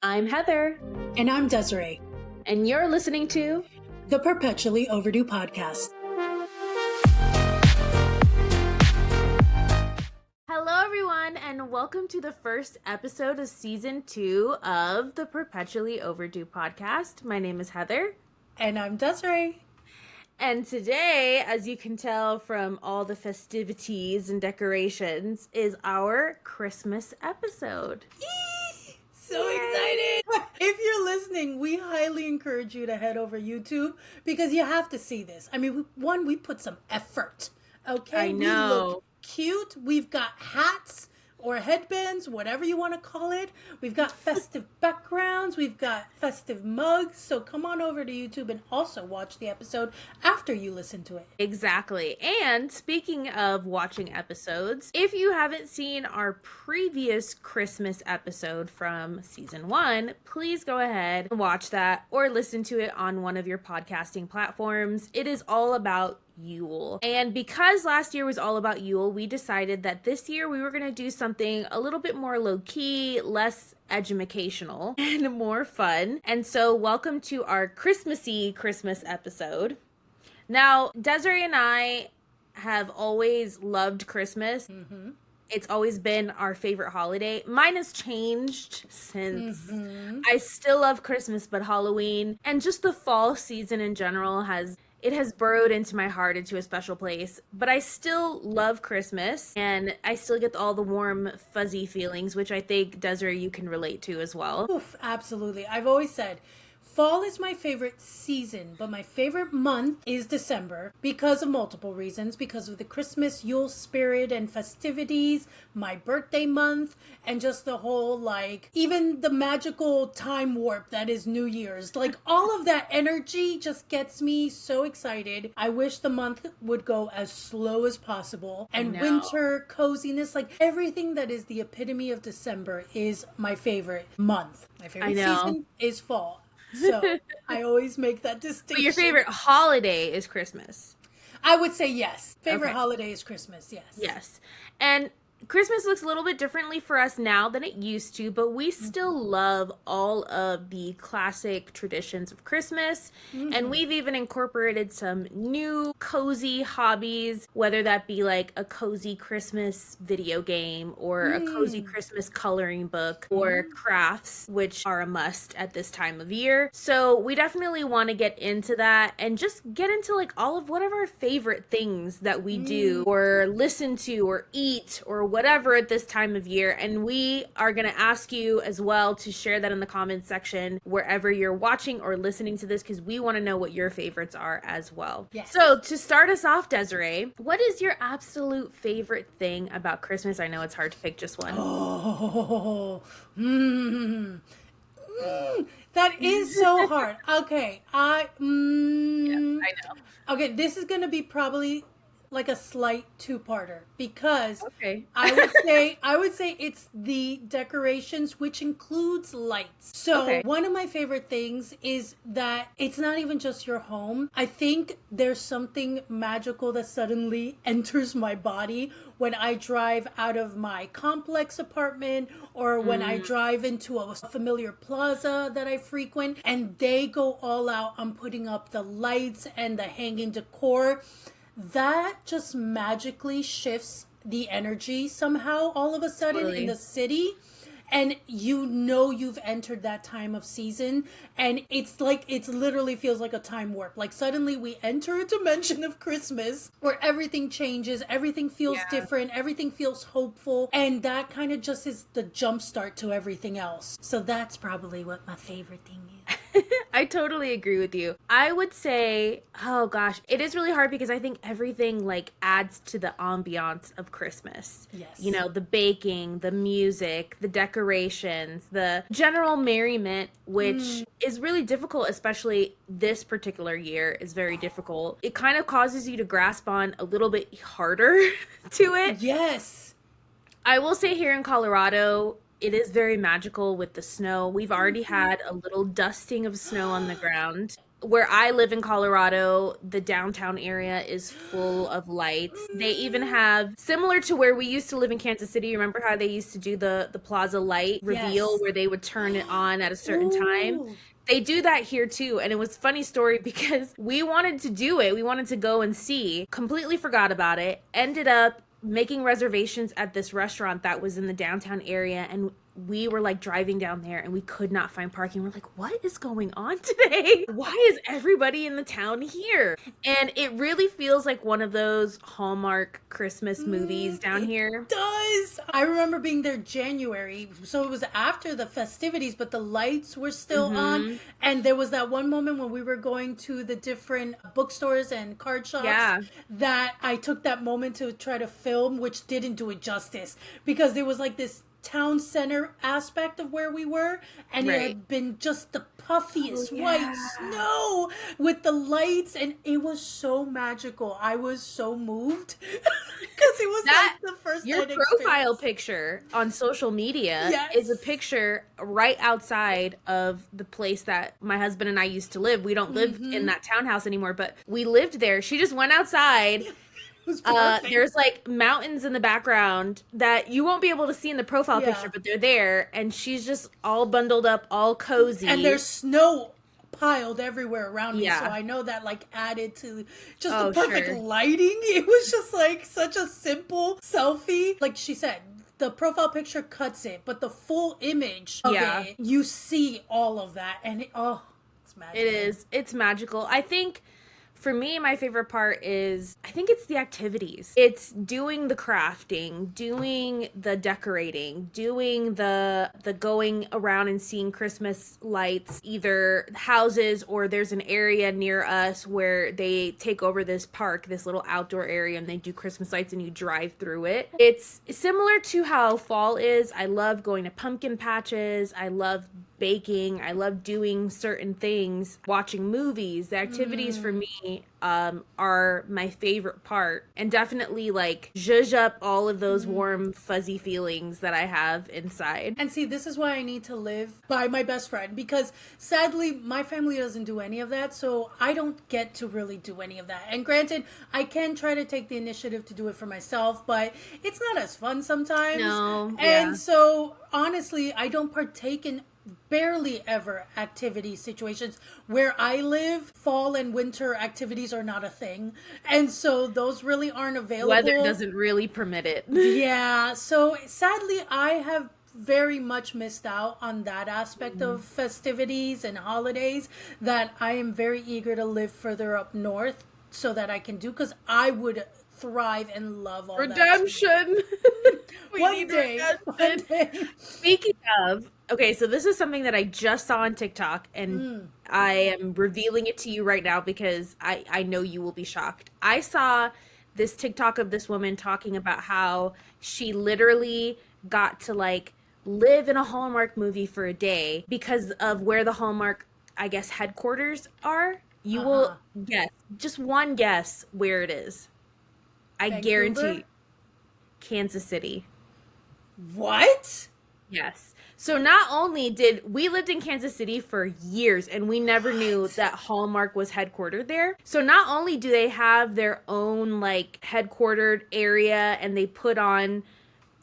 I'm Heather. And I'm Desiree. And you're listening to the Perpetually Overdue Podcast. Hello, everyone, and welcome to the first episode of Season 2 of the Perpetually Overdue Podcast. My name is Heather. And I'm Desiree. And today, as you can tell from all the festivities and decorations, is our Christmas episode. So excited! If you're listening, we highly encourage you to head over YouTube because you have to see this. I mean, we put some effort. Okay, I know. We look cute. We've got hats or headbands, whatever you want to call it. We've got festive backgrounds. We've got festive mugs. So come on over to YouTube and also watch the episode after you listen to it. Exactly. And speaking of watching episodes, if you haven't seen our previous Christmas episode from season 1, please go ahead and watch that or listen to it on one of your podcasting platforms. It is all about Yule. And because last year was all about Yule, we decided that this year we were going to do something a little bit more low-key, less educational, and more fun. And so welcome to our Christmassy Christmas episode. Now, Desiree and I have always loved Christmas. Mm-hmm. It's always been our favorite holiday. Mine has changed since. I still love Christmas, but Halloween and just the fall season in general has burrowed into my heart into a special place. But I still love Christmas, and I still get all the warm, fuzzy feelings, which I think, Desiree, you can relate to as well. Oof, absolutely. I've always said fall is my favorite season, but my favorite month is December because of multiple reasons. Because of the Christmas, Yule spirit and festivities, my birthday month, and just the whole, even the magical time warp that is New Year's. All of that energy just gets me so excited. I wish the month would go as slow as possible. And winter, coziness, everything that is the epitome of December is my favorite month. My favorite season is fall. So I always make that distinction. But your favorite holiday is Christmas? I would say yes. Favorite holiday is Christmas, yes. Yes. And Christmas looks a little bit differently for us now than it used to, but we still love all of the classic traditions of Christmas. And we've even incorporated some new cozy hobbies, whether that be like a cozy Christmas video game or a cozy Christmas coloring book or crafts, which are a must at this time of year. So we definitely want to get into that and just get into all of one of our favorite things that we do or listen to or eat or whatever at this time of year. And we are going to ask you as well to share that in the comments section wherever you're watching or listening to this, because we want to know what your favorites are as well. Yes. So to start us off, Desiree, what is your absolute favorite thing about Christmas? I know it's hard to pick just one. That is so hard. Okay. Yes, I know. Okay, this is going to be probably a slight two-parter because Okay. I would say it's the decorations, which includes lights. So one of my favorite things is that it's not even just your home. I think there's something magical that suddenly enters my body when I drive out of my complex apartment or when I drive into a familiar plaza that I frequent and they go all out on putting up the lights and the hanging decor. That just magically shifts the energy somehow all of a sudden in the city. And you've entered that time of season. And it's literally feels like a time warp. Suddenly we enter a dimension of Christmas where everything changes. Everything feels different. Everything feels hopeful. And that kind of just is the jump start to everything else. So that's probably what my favorite thing is. I totally agree with you. I would say, oh gosh, it is really hard because I think everything adds to the ambiance of Christmas. Yes. You know, the baking, the music, the decorations, the general merriment, which is really difficult, especially this particular year is very difficult. It kind of causes you to grasp on a little bit harder to it. Yes. I will say here in Colorado, it is very magical with the snow. We've already had a little dusting of snow on the ground. where I live in Colorado, the downtown area is full of lights. They even have, similar to where we used to live in Kansas City, remember how they used to do the plaza light reveal where they would turn it on at a certain time? They do that here too. And it was a funny story because we wanted to do it. We wanted to go and see, completely forgot about it, ended up making reservations at this restaurant that was in the downtown area, and we were like driving down there and we could not find parking. We're like, what is going on today? Why is everybody in the town here? And it really feels like one of those Hallmark Christmas movies down here. It does. I remember being there January, so it was after the festivities, but the lights were still on. And there was that one moment when we were going to the different bookstores and card shops that I took that moment to try to film, which didn't do it justice because there was like this town center aspect of where we were, and it had been just the puffiest white snow with the lights, and it was so magical. I was so moved because it was like the first your profile picture on social media is a picture right outside of the place that my husband and I used to live. We don't live in that townhouse anymore, but we lived there. She just went outside. There's like mountains in the background that you won't be able to see in the profile picture, but they're there, and she's just all bundled up, all cozy, and there's snow piled everywhere around me, so I know that like added to just the perfect lighting. It was just like such a simple selfie. Like she said, the profile picture cuts it, but the full image of it, you see all of that, and it's magical. It is. It's magical. I think for me, my favorite part is, I think it's the activities. It's doing the crafting, doing the decorating, doing the going around and seeing Christmas lights, either houses or there's an area near us where they take over this park, this little outdoor area, and they do Christmas lights and you drive through it. It's similar to how fall is. I love going to pumpkin patches. I love baking. I love doing certain things, watching movies. The activities for me are my favorite part, and definitely like zhuzh up all of those warm fuzzy feelings that I have inside. And see, this is why I need to live by my best friend, because sadly my family doesn't do any of that, so I don't get to really do any of that. And granted, I can try to take the initiative to do it for myself, but it's not as fun sometimes. And so honestly, I don't partake in barely ever activity situations. Where I live, fall and winter activities are not a thing, and so those really aren't available. Weather doesn't really permit it. So sadly I have very much missed out on that aspect of festivities and holidays that I am very eager to live further up north so that I can do, because I would thrive and love all redemption. One day. Speaking of, okay, so this is something that I just saw on TikTok, and I am revealing it to you right now because I know you will be shocked. I saw this TikTok of this woman talking about how she literally got to like live in a Hallmark movie for a day because of where the Hallmark, I guess, headquarters are. You will guess, just one guess where it is. I guarantee Kansas City. What? Yes. So not only did we lived in Kansas City for years and we never knew that Hallmark was headquartered there. So not only do they have their own like headquartered area and they put on,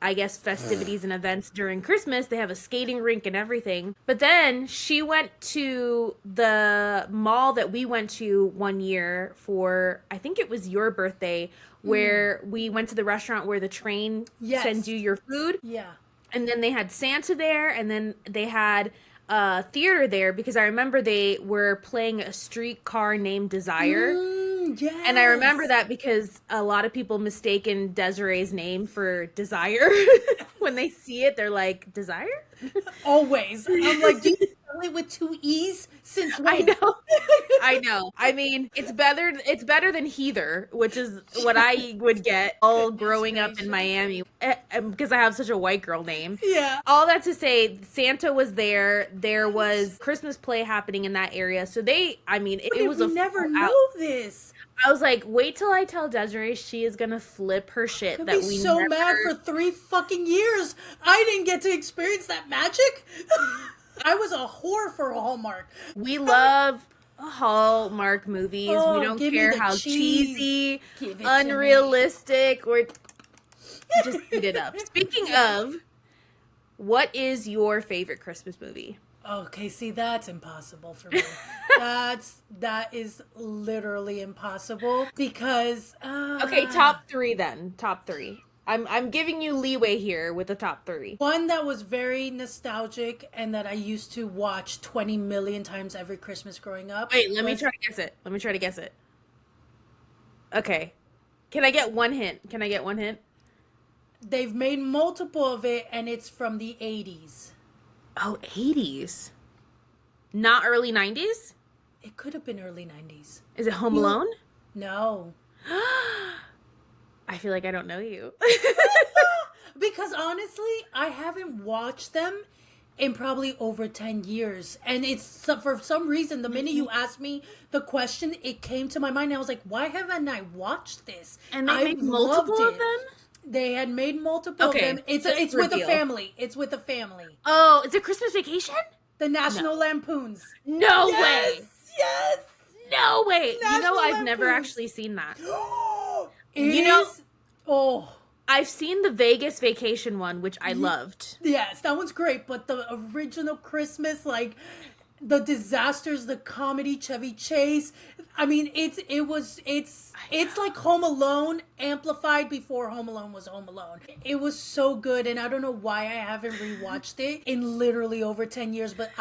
I guess, festivities and events during Christmas, they have a skating rink and everything. But then she went to the mall that we went to one year for, I think it was your birthday, where we went to the restaurant where the train sends you your food. Yeah. And then they had Santa there, and then they had a theater there, because I remember they were playing a streetcar named Desire. Yes. And I remember that because a lot of people mistaken Desiree's name for Desire. When they see it, they're like, Desire? Always. I'm like, do you spell it with two E's? Since when? I know. I know. I mean, it's better than Heather, which is what I would get all growing up in Miami, because I have such a white girl name. Yeah. All that to say, Santa was there. There was Christmas play happening in that area. So it was never know this. I was like, wait till I tell Desiree, she is gonna flip her shit. I'd be so mad for 3 fucking years. I didn't get to experience that magic. I was a whore for Hallmark. We love Hallmark movies. We don't give me care the how cheese. cheesy, Give it to me. unrealistic, or just eat it up. Speaking of, what is your favorite Christmas movie? Okay, see, that's impossible for me. That is literally impossible because Okay, top 3 then. Top 3. I'm giving you leeway here with the top 3. one that was very nostalgic and that I used to watch 20 million times every Christmas growing up. Wait, let me try to guess it. Okay. Can I get one hint? They've made multiple of it and it's from the 80s. Oh, 80s. Not early 90s? It could have been early 90s. Is it Home Alone? No. I feel like I don't know you. Because honestly, I haven't watched them in probably over 10 years. And it's for some reason, the minute you asked me the question, it came to my mind. I was like, why haven't I watched this? And they made multiple of them? They had made multiple of them. It's with a family. It's with a family. Oh, is it Christmas Vacation? The National Lampoons. No Yes! way. Yes! No way. National I've never Lampoons. actually seen that. Oh. I've seen the Vegas Vacation one, which I loved. Yes, that one's great. But the original Christmas, like the disasters, the comedy, Chevy Chase. I mean, it's like Home Alone amplified before Home Alone was Home Alone. It was so good, and I don't know why I haven't rewatched it in literally over 10 years. But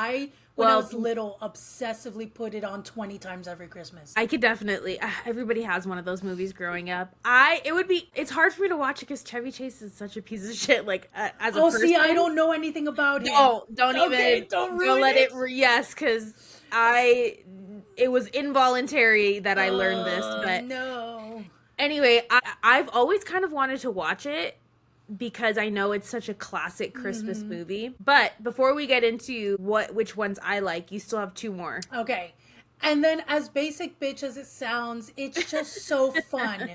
when I was little, obsessively put it on 20 times every Christmas. I could definitely. Everybody has one of those movies growing up. It's hard for me to watch it because Chevy Chase is such a piece of shit. Like as a person. See, I don't know anything about him. No, don't even. Don't let it. Yes, because it was involuntary that I learned this. But no. Anyway, I've always kind of wanted to watch it because I know it's such a classic Christmas movie. But before we get into which ones I like, you still have 2 more. Okay. And then as basic bitch as it sounds, it's just so fun.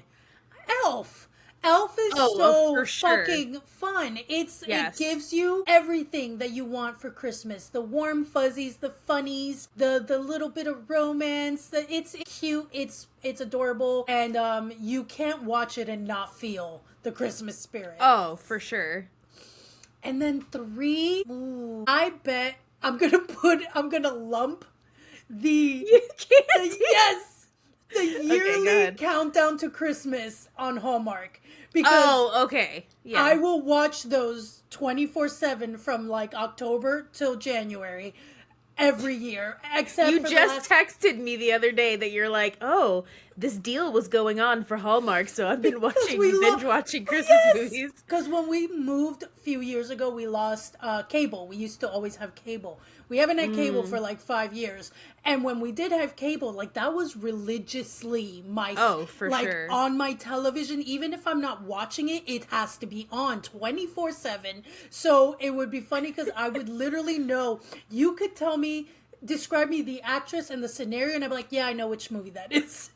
Elf. Elf is so fucking fun. It gives you everything that you want for Christmas. The warm fuzzies, the funnies, the little bit of romance. It's cute, it's adorable, and you can't watch it and not feel the Christmas spirit. Oh, for sure. And then 3, I bet I'm gonna lump the yearly countdown to Christmas on Hallmark. Because okay. Yeah. I will watch those 24/7 from like October till January every year. Except you just texted me the other day that you're like, oh, this deal was going on for Hallmark, so I've been binge watching Christmas movies. Because when we moved a few years ago, we lost cable. We used to always have cable. We haven't had cable for like 5 years. And when we did have cable, like that was religiously on my television. Even if I'm not watching it, it has to be on 24/7. So it would be funny because I would literally know. You could describe me the actress and the scenario, and I'd be like, yeah, I know which movie that is.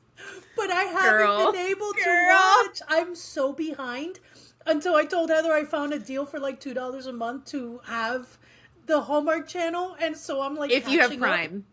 But I haven't been able to watch. I'm so behind. Until I told Heather I found a deal for like $2 a month to have the Hallmark channel, and so I'm like, if you have Prime.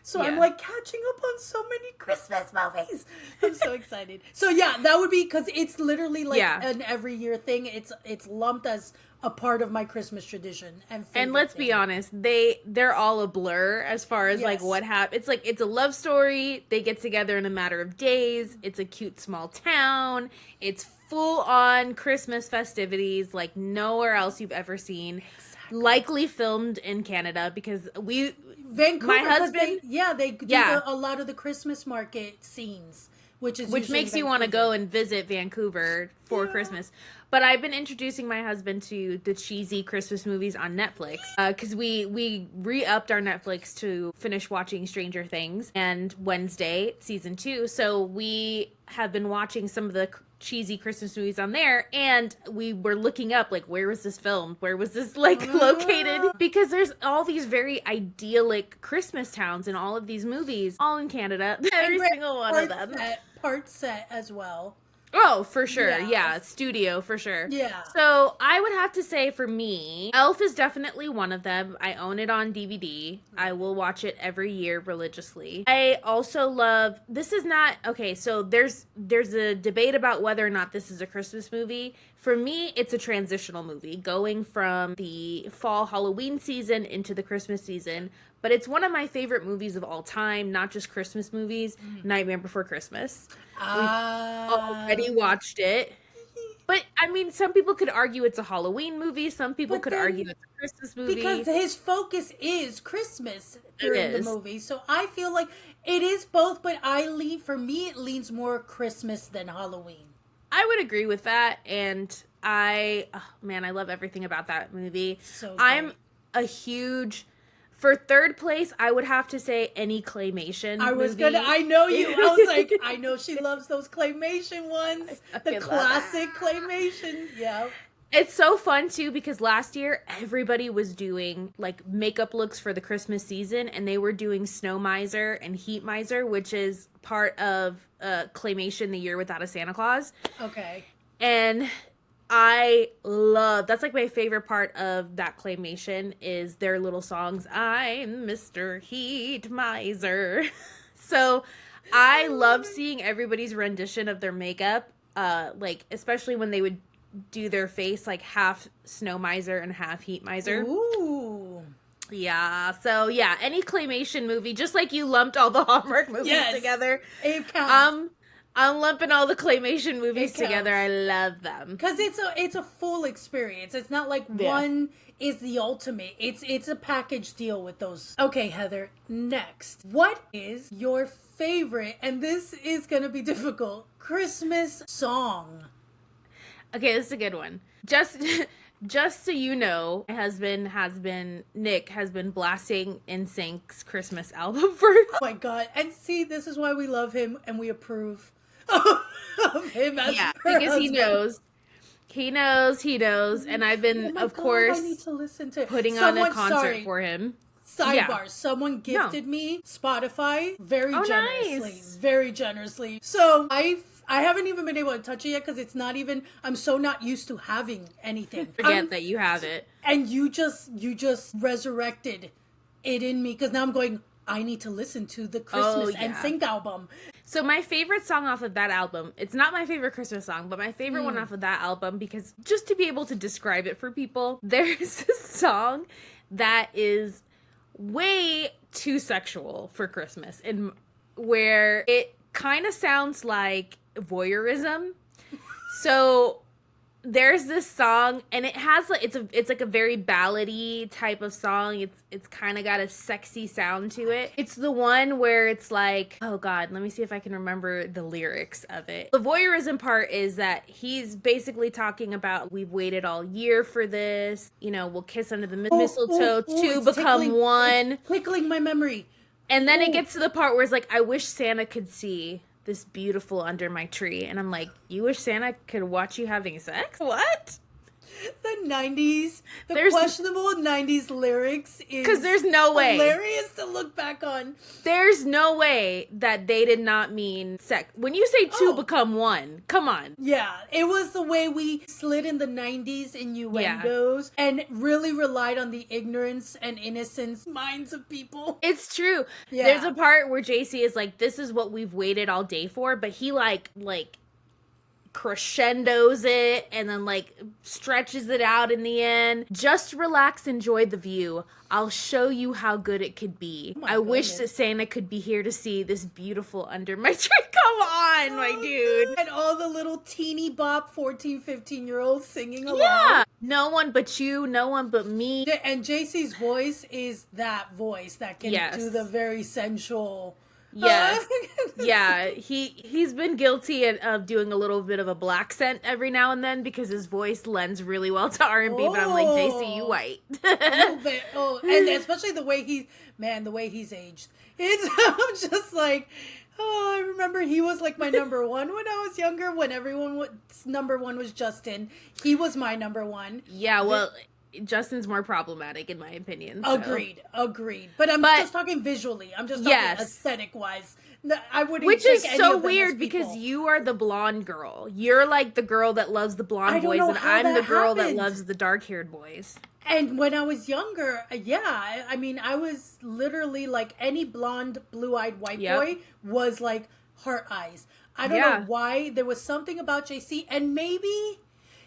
So I'm like catching up on so many Christmas movies. I'm so excited. So yeah, that would be because it's literally like an every year thing. It's lumped as a part of my Christmas tradition. And let's be honest, they're all a blur as far as like what happened. It's like it's a love story. They get together in a matter of days. It's a cute small town. It's full on Christmas festivities like nowhere else you've ever seen. Likely filmed in Canada because Vancouver, my husband, they do a lot of the Christmas market scenes, which makes you want to go and visit Vancouver for Christmas. But I've been introducing my husband to the cheesy Christmas movies on Netflix because we re-upped our Netflix to finish watching Stranger Things and Wednesday season 2. So we have been watching some of the cheesy Christmas movies on there, and we were looking up like where was this filmed, where was this like located, because there's all these very idyllic Christmas towns in all of these movies, all in Canada. Every single one of them part set as well. Oh, for sure. Yeah. Yeah, studio for sure. Yeah. So I would have to say for me, Elf is definitely one of them. I own it on DVD. I will watch it every year religiously. I also love, this is not, okay, so there's a debate about whether or not this is a Christmas movie. For me, it's a transitional movie going from the fall Halloween season into the Christmas season. But it's one of my favorite movies of all time, not just Christmas movies. Nightmare Before Christmas. We've already watched it. But, I mean, some people could argue it's a Halloween movie. Some people could argue it's a Christmas movie. Because his focus is Christmas during the movie. So I feel like it is both, but for me, it leans more Christmas than Halloween. I would agree with that. And I love everything about that movie. So good. I'm a huge... For third place, I would have to say any claymation movie. I know you. I was like, I know she loves those claymation ones. The classic claymation. Yeah. It's so fun, too, because last year, everybody was doing, like, makeup looks for the Christmas season, and they were doing Snow Miser and Heat Miser, which is part of claymation, The Year Without a Santa Claus. Okay. And... that's like my favorite part of that claymation is their little songs. I'm Mr. Heat Miser. So I love seeing everybody's rendition of their makeup. Like, especially when they would do their face like half Snow Miser and half Heat Miser. Ooh. Yeah. So yeah, any claymation movie, just like you lumped all the Hallmark movies together. It counts. I'm lumping all the claymation movies together. I love them. Because it's a full experience. It's not like one is the ultimate. It's a package deal with those. Okay, Heather, next. What is your favorite, and this is going to be difficult, Christmas song? Okay, this is a good one. Just so you know, Nick has been blasting NSYNC's Christmas album for... Oh my God. And see, this is why we love him and we approve of him as because husband. He knows, and I've been, of course, I need to listen to putting on a concert for him. Sidebar, someone gifted me Spotify very generously. Nice. Very generously. So I haven't even been able to touch it yet because it's not even, I'm so not used to having anything. Forget that you have it. And you just resurrected it in me because now I'm going, I need to listen to the Christmas NSYNC album. So my favorite song off of that album, it's not my favorite Christmas song, but my favorite one off of that album, because just to be able to describe it for people, there's a song that is way too sexual for Christmas, and where it kind of sounds like voyeurism. So there's this song, and it has like it's like a very ballady type of song. It's kind of got a sexy sound to it. It's the one where it's like, oh God, let me see if I can remember the lyrics of it. The voyeurism part is that he's basically talking about, we've waited all year for this. You know, we'll kiss under the mistletoe to become one. It's tickling my memory. And then it gets to the part where it's like, I wish Santa could see this beautiful under my tree. And I'm like, you wish Santa could watch you having sex? What? The 90s, questionable 90s lyrics is because there's no way. Hilarious to look back on. There's no way that they did not mean sex. When you say two become one, come on. Yeah, it was the way we slid in the 90s innuendos and really relied on the ignorance and innocence minds of people. It's true. Yeah. There's a part where JC is like, this is what we've waited all day for, but he like crescendos it and then like stretches it out in the end. Just relax, enjoy the view. I'll show you how good it could be. I wish that Santa could be here to see this beautiful under my tree. Come on, my dude. And all the little teeny bop 14, 15-year-olds singing along. Yeah. No one but you, no one but me. And JC's voice is that voice that can do the very sensual... Yes. Yeah, he's been guilty of doing a little bit of a black scent every now and then because his voice lends really well to R&B, but I'm like, JC, you white. A little bit. Oh, and especially the way he's aged. I'm just like, I remember he was like my number one when I was younger, when everyone's number one was Justin. He was my number one. Yeah, well... Justin's more problematic in my opinion. So. Agreed. But I'm just talking visually. I'm just talking aesthetic wise. I wouldn't. Which is so weird because you are the blonde girl. You're like the girl that loves the blonde boys, and I'm the girl that loves the dark-haired boys. And when I was younger, I mean, I was literally like any blonde, blue-eyed white boy was like heart eyes. I don't know why. There was something about JC, and maybe.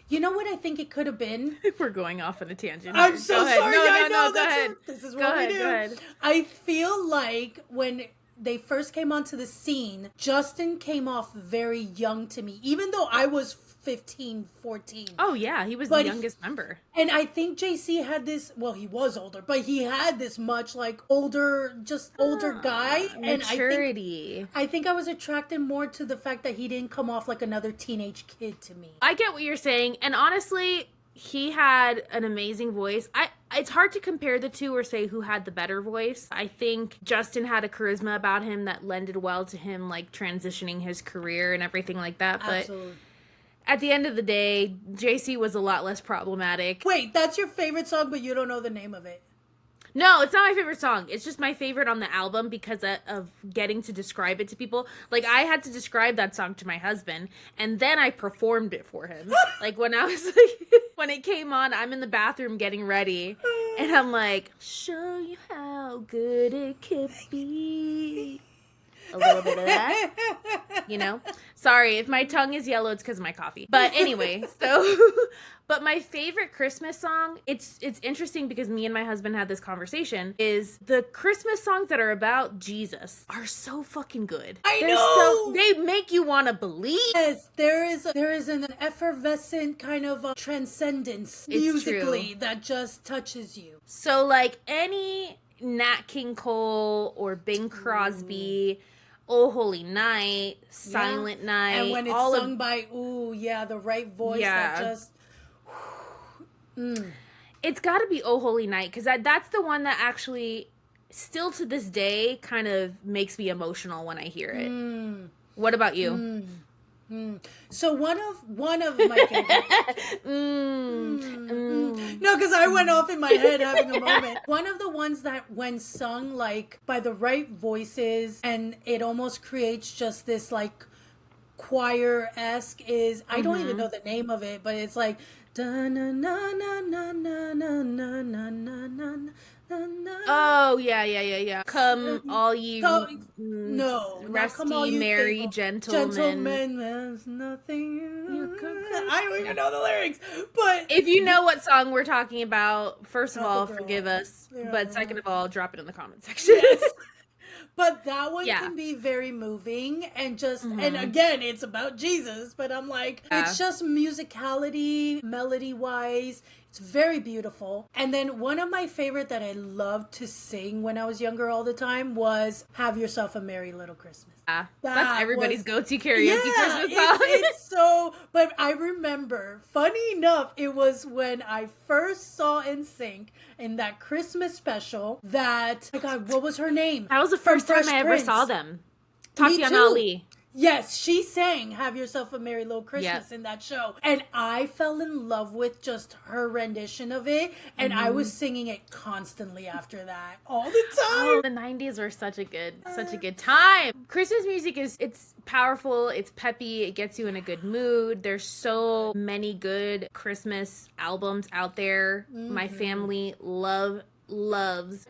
You know what I think it could have been? We're going off on a tangent. I'm so sorry. No, go ahead. This is what we do. Go ahead. I feel like when they first came onto the scene, Justin came off very young to me, even though I was 15, 14. Oh, yeah. He was the youngest member. And I think JC had this, well, he was older, but he had this much like older guy. Maturity. And I think I was attracted more to the fact that he didn't come off like another teenage kid to me. I get what you're saying. And honestly, he had an amazing voice. It's hard to compare the two or say who had the better voice. I think Justin had a charisma about him that lended well to him like transitioning his career and everything like that. But Absolutely. At the end of the day, JC was a lot less problematic. Wait, that's your favorite song, but you don't know the name of it. No, it's not my favorite song. It's just my favorite on the album because of getting to describe it to people. Like, I had to describe that song to my husband, and then I performed it for him. Like, when I was like, when it came on, I'm in the bathroom getting ready, and I'm like, show you how good it could be. A little bit of that, you know? Sorry, if my tongue is yellow, it's because of my coffee. But anyway, but my favorite Christmas song, it's interesting because me and my husband had this conversation, is the Christmas songs that are about Jesus are so fucking good. I know! They make you want to believe. Yes, there is an effervescent kind of transcendence musically that just touches you. So like any Nat King Cole or Bing Crosby, Oh Holy Night, Silent Night. And when it's sung by, the right voice that just... It's got to be Oh Holy Night, because that's the one that actually, still to this day, kind of makes me emotional when I hear it. What about you? So one of my favorites. No, because I went off in my head having a moment. One of the ones that when sung like by the right voices and it almost creates just this like choir-esque is, I don't even know the name of it, but it's like da na na na na na na na na na na. Oh, yeah. Come all ye rusty, merry gentlemen. There's nothing. I don't even know the lyrics. But if you know what song we're talking about, first of all, forgive us. But second of all, drop it in the comment section. Yes. But that one can be very moving and just, and again, it's about Jesus, but I'm like, it's just musicality, melody-wise, it's very beautiful. And then one of my favorite that I loved to sing when I was younger all the time was Have Yourself a Merry Little Christmas. That's everybody's go-to karaoke Christmas song. It's so, but I remember, funny enough, it was when I first saw NSYNC in that Christmas special that, oh my God, what was her name? That was the first time I ever saw them. Tatiana Ali. Yes, she sang Have Yourself a Merry Little Christmas in that show. And I fell in love with just her rendition of it. And I was singing it constantly after that. All the time. Oh, the 90s were such a good time. Christmas music it's powerful. It's peppy. It gets you in a good mood. There's so many good Christmas albums out there. My family loves.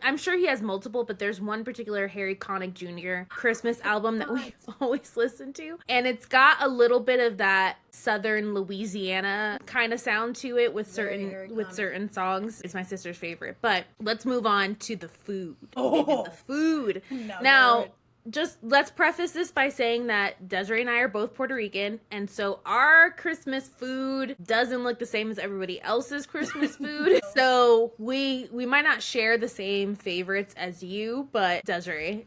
I'm sure he has multiple, but there's one particular Harry Connick Jr. Christmas album that we always listen to. And it's got a little bit of that Southern Louisiana kind of sound to it with certain songs. It's my sister's favorite. But let's move on to the food. The food. Now, just let's preface this by saying that Desiree and I are both Puerto Rican, and so our Christmas food doesn't look the same as everybody else's Christmas food. So we might not share the same favorites as you, but Desiree,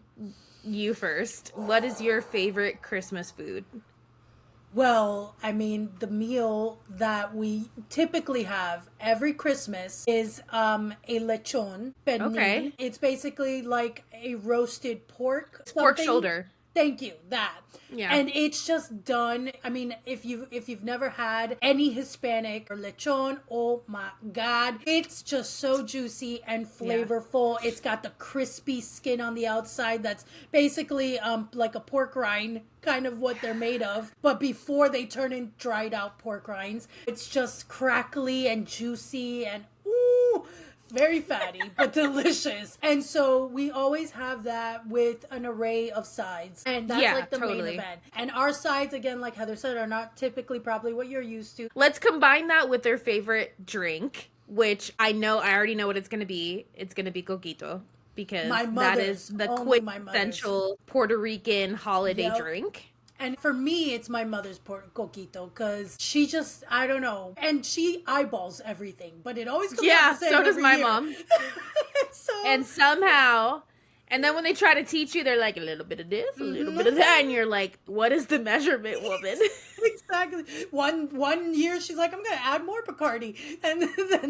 you first. What is your favorite Christmas food? Well, I mean, the meal that we typically have every Christmas is a lechon pernil. Okay. It's basically like a roasted pork. Pork shoulder. Thank you. That. Yeah. And it's just done. I mean, if you've never had any Hispanic or lechon, oh my God. It's just so juicy and flavorful. Yeah. It's got the crispy skin on the outside that's basically like a pork rind, kind of what they're made of. But before they turn in dried out pork rinds, it's just crackly and juicy and ooh, very fatty, but delicious. And so we always have that with an array of sides. And that's like the main event. And our sides, again, like Heather said, are not typically probably what you're used to. Let's combine that with their favorite drink, which I already know what it's going to be. It's going to be coquito. Because that is the quintessential Puerto Rican holiday drink. And for me, it's my mother's coquito because she just, I don't know. And she eyeballs everything, but it always comes out the same. So does my year. Mom. And somehow, and then when they try to teach you, they're like, a little bit of this, a little bit of that. And you're like, what is the measurement, woman? Exactly. One year, she's like, I'm going to add more Bacardi than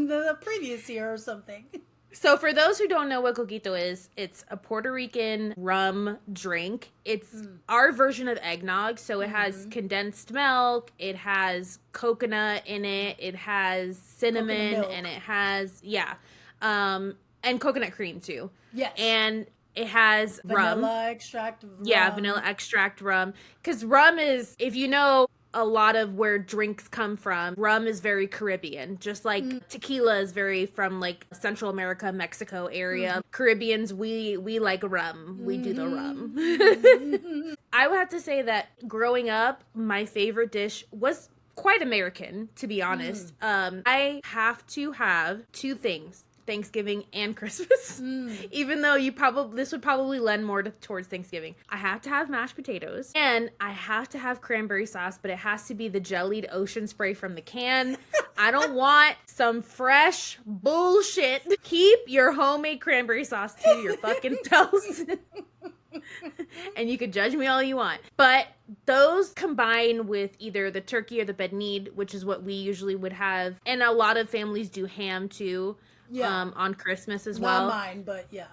the previous year or something. So for those who don't know what coquito is, it's a Puerto Rican rum drink. It's our version of eggnog. So it has condensed milk, it has coconut in it, it has cinnamon, and it has, and coconut cream too. Yes. And it has vanilla extract rum. Yeah, vanilla extract rum. Because rum is, if you know a lot of where drinks come from, rum is very Caribbean, just like tequila is very from like Central America, Mexico area. Caribbeans, we like rum. We do the rum. I would have to say that growing up, my favorite dish was quite American, to be honest. I have to have two things: Thanksgiving and Christmas. Even though this would probably lend more towards Thanksgiving. I have to have mashed potatoes and I have to have cranberry sauce, but it has to be the jellied ocean spray from the can. I don't want some fresh bullshit. Keep your homemade cranberry sauce to your fucking toast. And you could judge me all you want. But those combine with either the turkey or the pernil, which is what we usually would have. And a lot of families do ham too. On Christmas as well. Not mine, but yeah.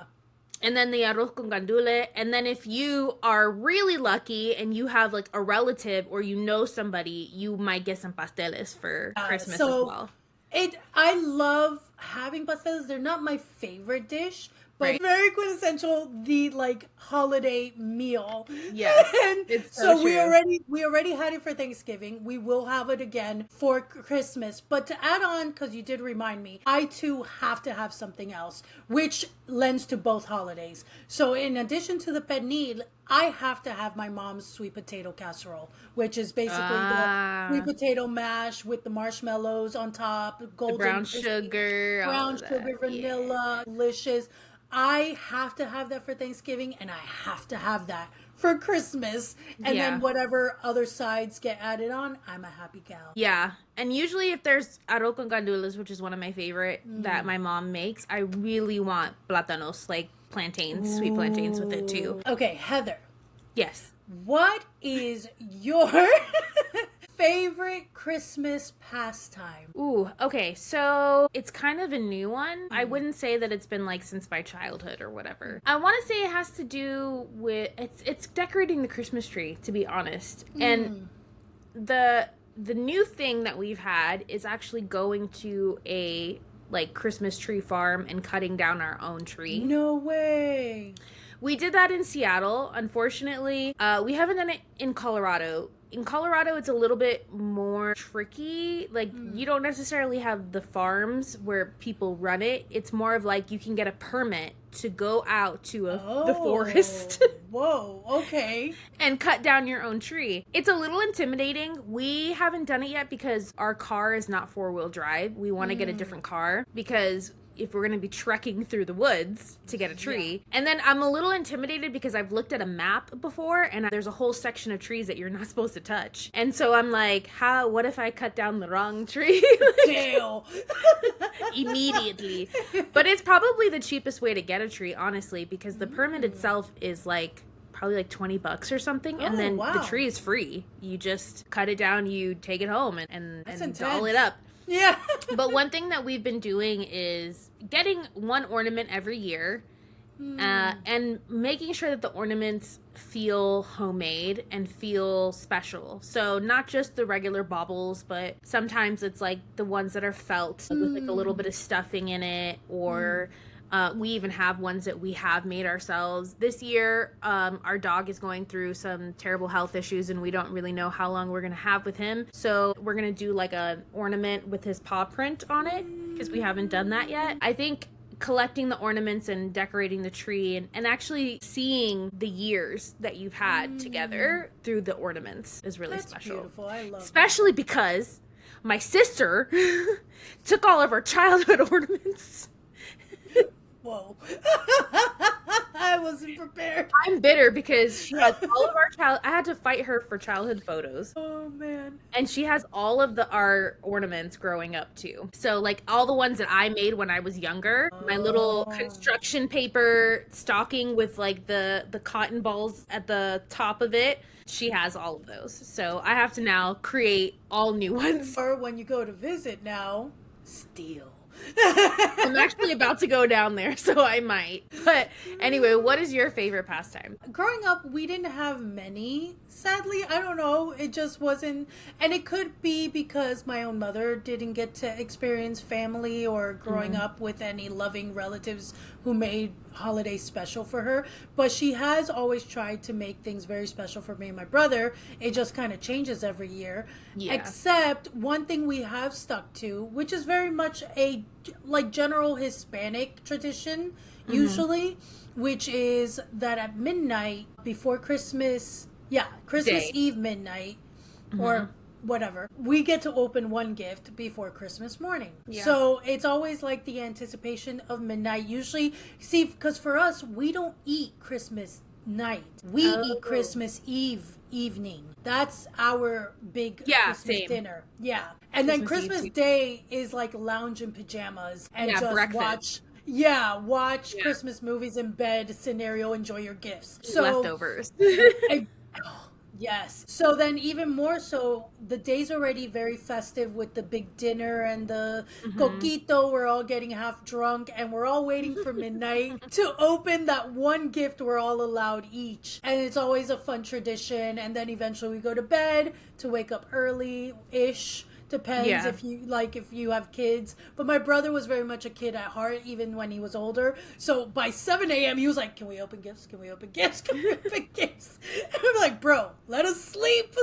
And then the arroz con gandule. And then if you are really lucky and you have like a relative or you know somebody, you might get some pasteles for Christmas as well. I love having pasteles. They're not my favorite dish, but very quintessential, the like holiday meal. Yes. It's so true. we already had it for Thanksgiving. We will have it again for Christmas. But to add on, because you did remind me, I too have to have something else, which lends to both holidays. So in addition to the pernil, I have to have my mom's sweet potato casserole, which is basically the sweet potato mash with the marshmallows on top, golden brown sugar, vanilla, delicious. I have to have that for Thanksgiving, and I have to have that for Christmas. And then whatever other sides get added on, I'm a happy gal. Yeah. And usually if there's arroz con gandules, which is one of my favorite that my mom makes, I really want plátanos, like plantains, sweet plantains with it too. Okay, Heather. Yes. What is your favorite Christmas pastime? Ooh, okay. So it's kind of a new one. I wouldn't say that it's been like since my childhood or whatever. I want to say it has to do with it's decorating the Christmas tree, to be honest. And the new thing that we've had is actually going to a like Christmas tree farm and cutting down our own tree. No way. We did that in Seattle. Unfortunately, we haven't done it in Colorado. In Colorado, it's a little bit more tricky. Like, you don't necessarily have the farms where people run it. It's more of like you can get a permit to go out to the forest. Whoa, okay. And cut down your own tree. It's a little intimidating. We haven't done it yet because our car is not 4-wheel drive. We want to get a different car because if we're going to be trekking through the woods to get a tree. Yeah. And then I'm a little intimidated because I've looked at a map before and there's a whole section of trees that you're not supposed to touch. And so I'm like, what if I cut down the wrong tree? Jail. Immediately. But it's probably the cheapest way to get a tree, honestly, because the permit itself is like probably like $20 or something. And then the tree is free. You just cut it down, you take it home and doll it up. Yeah. But one thing that we've been doing is getting one ornament every year And making sure that the ornaments feel homemade and feel special. So not just the regular baubles, but sometimes it's like the ones that are felt with like a little bit of stuffing in it, or we even have ones that we have made ourselves. This year, our dog is going through some terrible health issues, and we don't really know how long we're going to have with him. So we're going to do like an ornament with his paw print on it, because we haven't done that yet. I think collecting the ornaments and decorating the tree and actually seeing the years that you've had together through the ornaments is really special. Beautiful. I love especially that. Because my sister took all of our childhood ornaments. Whoa. I wasn't prepared. I'm bitter because she has all of our I had to fight her for childhood photos. Oh man. And she has all of our ornaments growing up too. So like all the ones that I made when I was younger, my little construction paper stocking with like the cotton balls at the top of it, she has all of those. So I have to now create all new ones. Or when you go to visit now, steal. I'm actually about to go down there, so I might. But anyway, what is your favorite pastime? Growing up, we didn't have many. Sadly, I don't know. It just wasn't. And it could be because my own mother didn't get to experience family or growing up with any loving relatives who made holidays special for her. But she has always tried to make things very special for me and my brother. It just kind of changes every year. Yeah. Except one thing we have stuck to, which is very much a like general Hispanic tradition, usually, which is that at midnight before Christmas, Christmas Eve midnight, or whatever, we get to open one gift before Christmas morning. Yeah. So it's always like the anticipation of midnight. Usually, see, because for us, we don't eat Christmas night. We eat Christmas Eve evening. That's our big Christmas dinner. Yeah. And then Christmas Day is like lounge in pajamas and just breakfast. watch Christmas movies in bed scenario, enjoy your gifts. So leftovers. Yes. So then even more so, the day's already very festive with the big dinner and the coquito. We're all getting half drunk and we're all waiting for midnight to open that one gift we're all allowed each. And it's always a fun tradition. And then eventually we go to bed to wake up early-ish. Depends if you have kids. But my brother was very much a kid at heart, even when he was older. So by 7 a.m. he was like, can we open gifts? Can we open gifts? Can we open gifts? And I'm like, bro, let us sleep.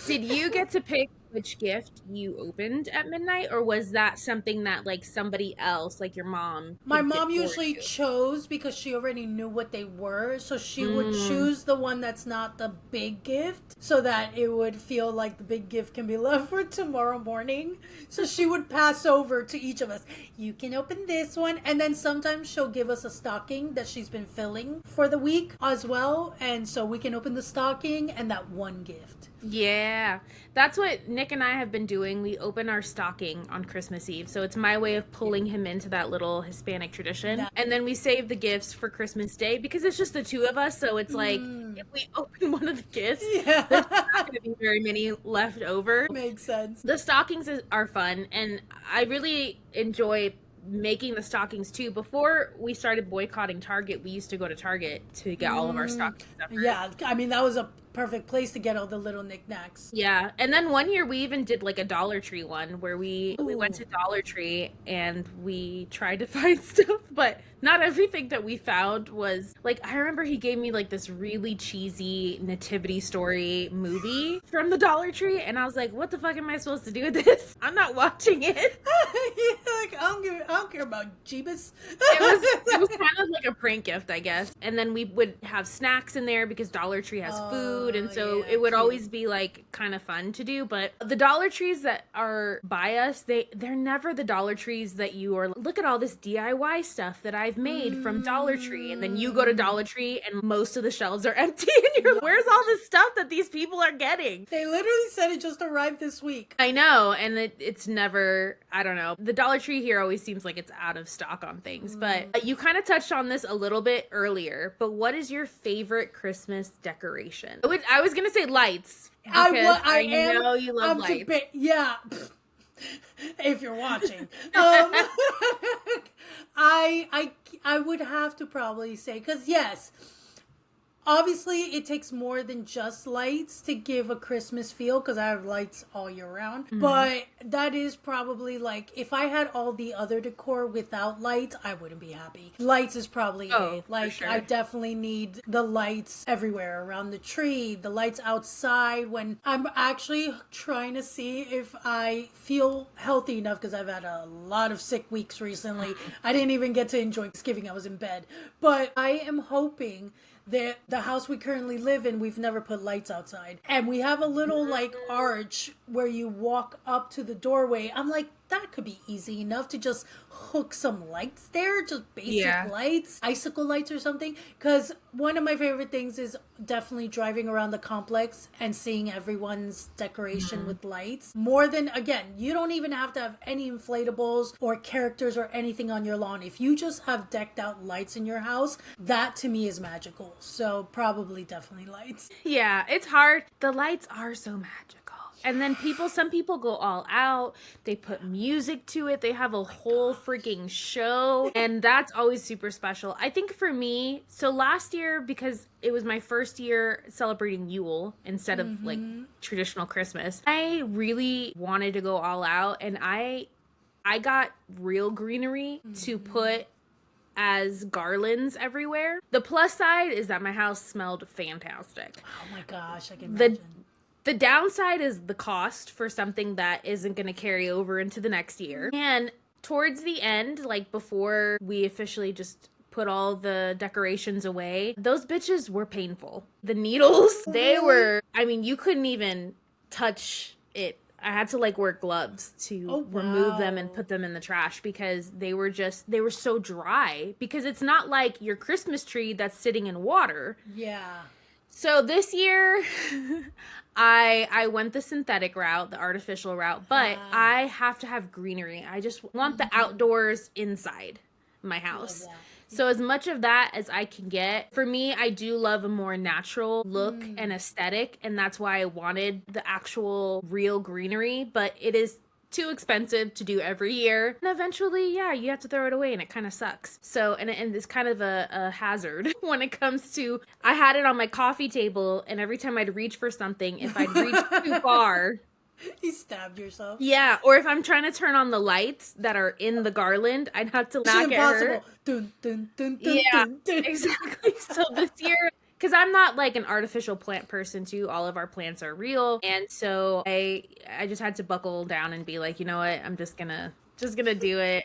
Did you get to pick which gift you opened at midnight, or was that something that like somebody else, like your mom? My mom usually chose because she already knew what they were, so she would choose the one that's not the big gift, so that it would feel like the big gift can be left for tomorrow morning. So she would pass over to each of us. You can open this one, and then sometimes she'll give us a stocking that she's been filling for the week as well, and so we can open the stocking and that one gift. Yeah, that's what Nick and I have been doing. We open our stocking on Christmas Eve. So it's my way of pulling him into that little Hispanic tradition. Yeah. And then we save the gifts for Christmas Day because it's just the two of us. So it's like, if we open one of the gifts, there's not going to be very many left over. Makes sense. The stockings are fun. And I really enjoy making the stockings too. Before we started boycotting Target, we used to go to Target to get all of our stocking stuff. Yeah, I mean, that was a perfect place to get all the little knickknacks. Yeah, and then one year we even did like a Dollar Tree one where we went to Dollar Tree and we tried to find stuff, but not everything that we found was like, I remember he gave me like this really cheesy nativity story movie from the Dollar Tree, and I was like, what the fuck am I supposed to do with this? I'm not watching it. Like, I don't care about Jeebus. It was kind of like a prank gift, I guess. And then we would have snacks in there because Dollar Tree has food, and so it would always be like kind of fun to do. But the Dollar Trees that are by us, they're never the Dollar Trees that you are, look at all this DIY stuff that I've made from Dollar Tree, and then you go to Dollar Tree and most of the shelves are empty and you're like, where's all this stuff that these people are getting? They literally said it just arrived this week. I know, and it's never, I don't know. The Dollar Tree here always seems like it's out of stock on things, but you kind of touched on this a little bit earlier, but what is your favorite Christmas decoration? I was going to say lights. I know you love lights. If you're watching. I would have to probably say, because yes, obviously it takes more than just lights to give a Christmas feel, because I have lights all year round. Mm-hmm. But that is probably like, if I had all the other decor without lights, I wouldn't be happy. Lights is probably it. Like, sure. I definitely need the lights everywhere, around the tree, the lights outside, when I'm actually trying to see if I feel healthy enough, because I've had a lot of sick weeks recently. I didn't even get to enjoy Thanksgiving. I was in bed. But I am hoping that the house we currently live in, we've never put lights outside. And we have a little like arch where you walk up to the doorway. I'm like, that could be easy enough to just hook some lights there, just basic lights, icicle lights or something. Because one of my favorite things is definitely driving around the complex and seeing everyone's decoration with lights. More than, again, you don't even have to have any inflatables or characters or anything on your lawn. If you just have decked out lights in your house, that to me is magical. So probably definitely lights. Yeah, it's hard. The lights are so magical. And then some people go all out. They put music to it. They have a whole freaking show. And that's always super special. I think for me, so last year, because it was my first year celebrating Yule instead of like traditional Christmas, I really wanted to go all out. And I got real greenery to put as garlands everywhere. The plus side is that my house smelled fantastic. Oh my gosh, I can imagine. The downside is the cost for something that isn't going to carry over into the next year. And towards the end, like before we officially just put all the decorations away, those bitches were painful. The needles, they were, I mean, you couldn't even touch it. I had to like wear gloves to remove them and put them in the trash, because they were so dry, because it's not like your Christmas tree that's sitting in water. Yeah. So this year, I went the synthetic route, the artificial route, but I have to have greenery. I just want the outdoors inside my house. So as much of that as I can get. For me, I do love a more natural look and aesthetic, and that's why I wanted the actual real greenery, but it is too expensive to do every year. And eventually, you have to throw it away, and it kind of sucks. So, and it's kind of a hazard when it comes to, I had it on my coffee table, and every time I'd reach for something, if I'd reach too far, you stabbed yourself. Yeah, or if I'm trying to turn on the lights that are in the garland, I'd have to not get hurt. Dun, dun, dun, dun, yeah, dun, dun. Exactly. So this year, because I'm not like an artificial plant person too, all of our plants are real, and so I just had to buckle down and be like, you know what, I'm just gonna do it.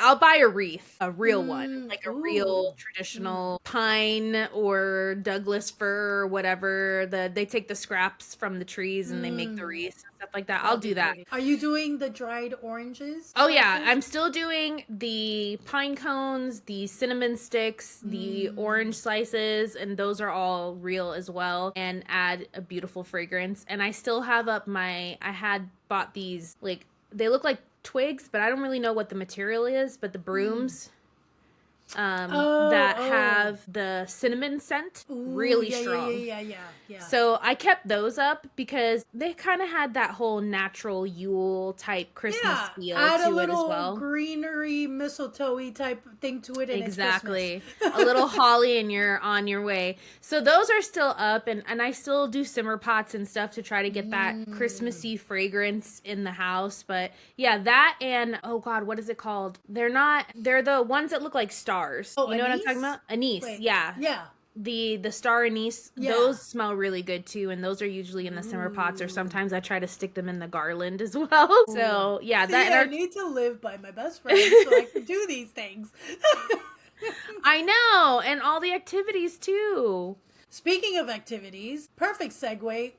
I'll buy a wreath, a real one, like a real traditional pine or Douglas fir or whatever. They take the scraps from the trees and they make the wreaths and stuff like that. I'll do that. Are you doing the dried oranges? Oh yeah, I'm still doing the pine cones, the cinnamon sticks, the orange slices, and those are all real as well, and add a beautiful fragrance. And I still have up I had bought these, like, they look like twigs, but I don't really know what the material is, but the brooms that have the cinnamon scent, really strong. Yeah. So I kept those up because they kind of had that whole natural Yule type Christmas feel add to a little it as well. Greenery, mistletoe-y type thing to it, and exactly. A little holly, and you're on your way. So those are still up, and I still do simmer pots and stuff to try to get that Christmassy fragrance in the house. But yeah, that, and oh god, what is it called? They're the ones that look like stars. Oh, you know anise? what I'm talking about? Anise. Wait. Yeah. The star anise, those smell really good too, and those are usually in the simmer pots, or sometimes I try to stick them in the garland as well. So yeah, I need to live by my best friend so I can do these things. I know, and all the activities too. Speaking of activities, perfect segue.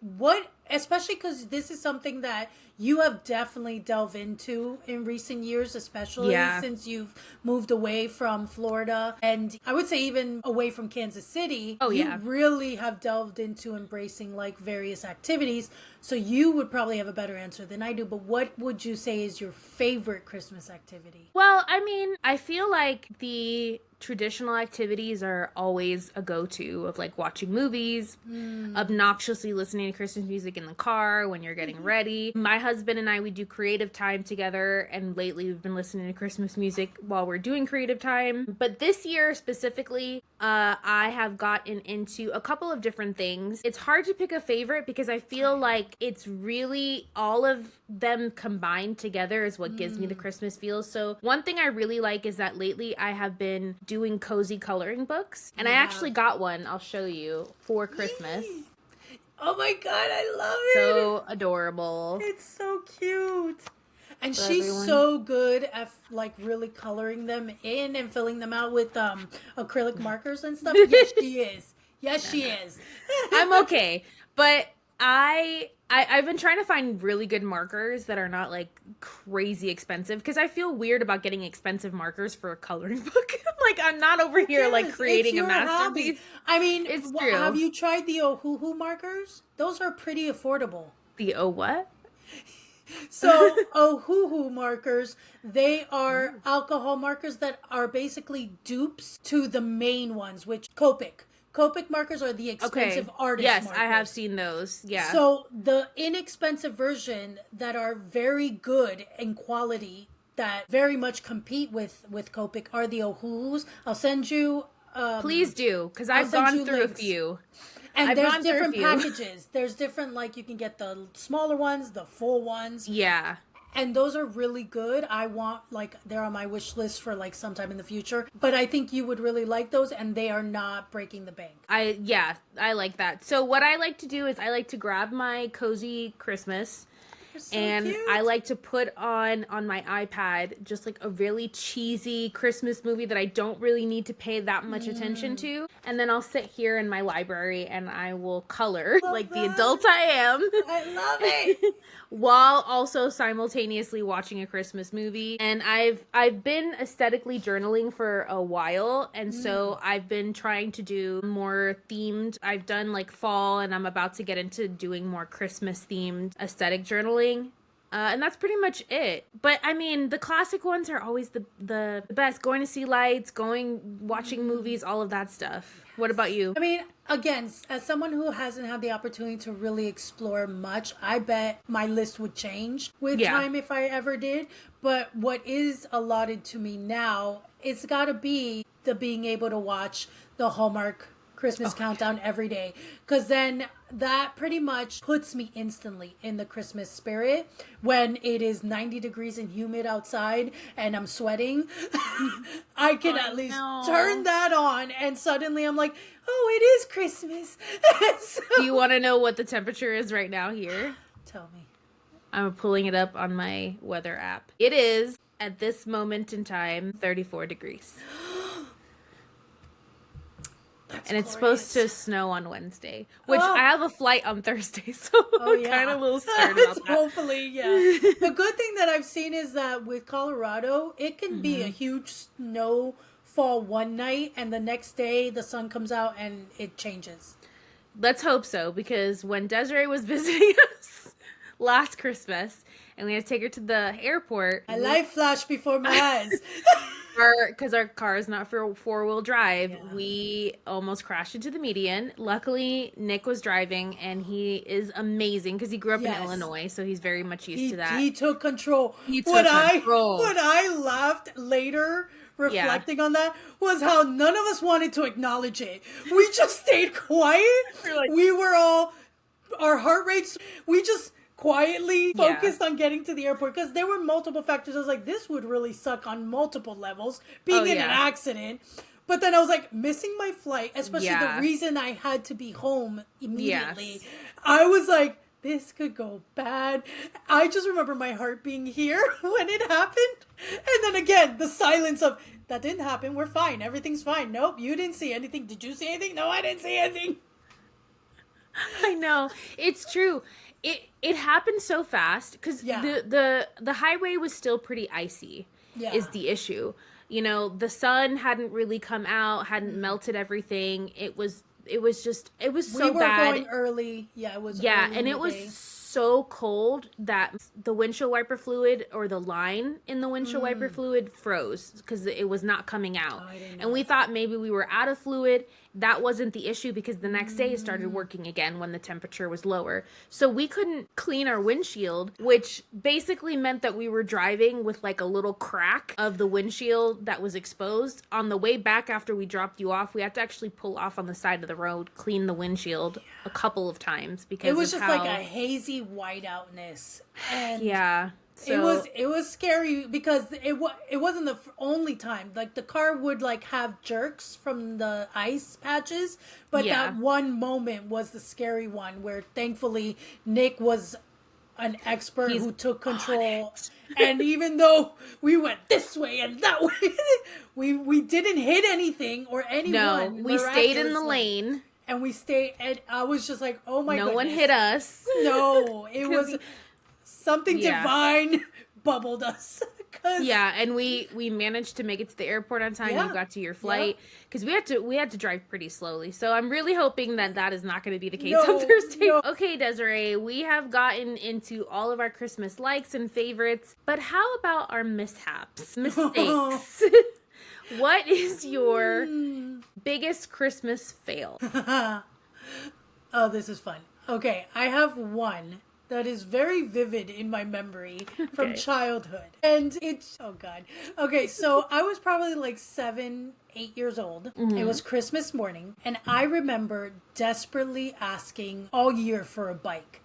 Especially because this is something that you have definitely delved into in recent years, especially since you've moved away from Florida, and I would say even away from Kansas City. You really have delved into embracing like various activities. So you would probably have a better answer than I do, but what would you say is your favorite Christmas activity? Well, I mean, I feel like the traditional activities are always a go-to, of like watching movies, obnoxiously listening to Christmas music music in the car when you're getting ready. My husband and I, we do creative time together, and lately we've been listening to Christmas music while we're doing creative time. But this year specifically, I have gotten into a couple of different things. It's hard to pick a favorite because I feel like it's really all of them combined together is what gives me the Christmas feels. So one thing I really like is that lately I have been doing cozy coloring books, and I actually got one, I'll show you, for Christmas. Oh my god, I love it. So adorable. It's so cute. And she's so good at like really coloring them in and filling them out with acrylic markers and stuff. Yes, she is. Yes, she is. I'm okay. But I've been trying to find really good markers that are not like crazy expensive, because I feel weird about getting expensive markers for a coloring book. Like, I'm not over here like creating a masterpiece. Hobby. I mean, it's true. Have you tried the Ohuhu markers? Those are pretty affordable. The what? So Ohuhu markers, they are alcohol markers that are basically dupes to the main ones, which Copic markers are the expensive artist markers. Yes, I have seen those. Yeah. So the inexpensive version that are very good in quality, that very much compete with Copic, are the Ohuhus. I'll send you... Please do, because I've gone through links. A few. And there's different packages. There's different, like, you can get the smaller ones, the full ones. Yeah. And those are really good. I want, like, they're on my wish list for, like, sometime in the future. But I think you would really like those, and they are not breaking the bank. I like that. So what I like to do is I like to grab my Cozy Christmas, so and cute. I like to put on my iPad just like a really cheesy Christmas movie that I don't really need to pay that much attention to. And then I'll sit here in my library and I will color like the adult I am. I love it. While also simultaneously watching a Christmas movie. And I've been aesthetically journaling for a while, and so I've been trying to do more themed. I've done like fall, and I'm about to get into doing more Christmas themed aesthetic journaling. And that's pretty much it. But I mean, the classic ones are always the best. Going to see lights, watching movies, all of that stuff. What about you? I mean, again, as someone who hasn't had the opportunity to really explore much, I bet my list would change with time if I ever did. But what is allotted to me now, it's got to be the being able to watch the Hallmark Christmas countdown every day, because then that pretty much puts me instantly in the Christmas spirit. When it is 90 degrees and humid outside and I'm sweating, I can at least turn that on, and suddenly I'm like, oh, it is Christmas. So, do you want to know what the temperature is right now here? Tell me. I'm pulling it up on my weather app. It is, at this moment in time, 34 degrees. That's and it's glorious. supposed to snow on Wednesday, which I have a flight on Thursday, so I'm kind of a little scared about that. Hopefully, yeah. The good thing that I've seen is that with Colorado, it can be a huge snowfall one night, and the next day the sun comes out and it changes. Let's hope so, because when Desiree was visiting us last Christmas, and we had to take her to the airport, a light flashed before my eyes. Because our car is not for four-wheel drive, we almost crashed into the median. Luckily, Nick was driving, and he is amazing because he grew up in Illinois, so he's very much used to that. He took control. What I laughed later, reflecting on that, was how none of us wanted to acknowledge it. We just stayed quiet. We were all, our heart rates, we just quietly focused on getting to the airport, because there were multiple factors. I was like, this would really suck on multiple levels, being in an accident. But then I was like, missing my flight, especially the reason I had to be home immediately. Yes. I was like, this could go bad. I just remember my heart being here when it happened. And then again, the silence of, that didn't happen. We're fine. Everything's fine. Nope, you didn't see anything. Did you see anything? No, I didn't see anything. I know. It's true. It happened so fast because the highway was still pretty icy is the issue. You know, the sun hadn't really come out, hadn't melted everything. It was so bad. We were going early. Yeah, it was early and it was day. so cold that the windshield wiper fluid, or the line in the windshield wiper fluid, froze because it was not coming out. And we thought maybe we were out of fluid. That wasn't the issue, because the next day it started working again when the temperature was lower. So we couldn't clean our windshield, which basically meant that we were driving with like a little crack of the windshield that was exposed. On the way back after we dropped you off, we had to actually pull off on the side of the road, clean the windshield a couple of times, because it was just like a hazy whiteoutness. And yeah. So, it was scary because it wasn't the only time. Like, the car would like have jerks from the ice patches, but that one moment was the scary one where thankfully Nick was an expert who took control. And even though we went this way and that way, we didn't hit anything or anyone. No, we stayed in the lane. And we stayed, and I was just like, oh my goodness. No one hit us. No, it was... Something divine bubbled us. Yeah, and we managed to make it to the airport on time. You got to your flight, because we had to drive pretty slowly. So I'm really hoping that is not going to be the case on Thursday. No. Okay, Desiree, we have gotten into all of our Christmas likes and favorites, but how about our mishaps, mistakes? What is your biggest Christmas fail? Oh, this is fun. Okay, I have one that is very vivid in my memory from childhood. And it's, oh God. Okay, so I was probably like 7, 8 years old. It was Christmas morning. And I remember desperately asking all year for a bike.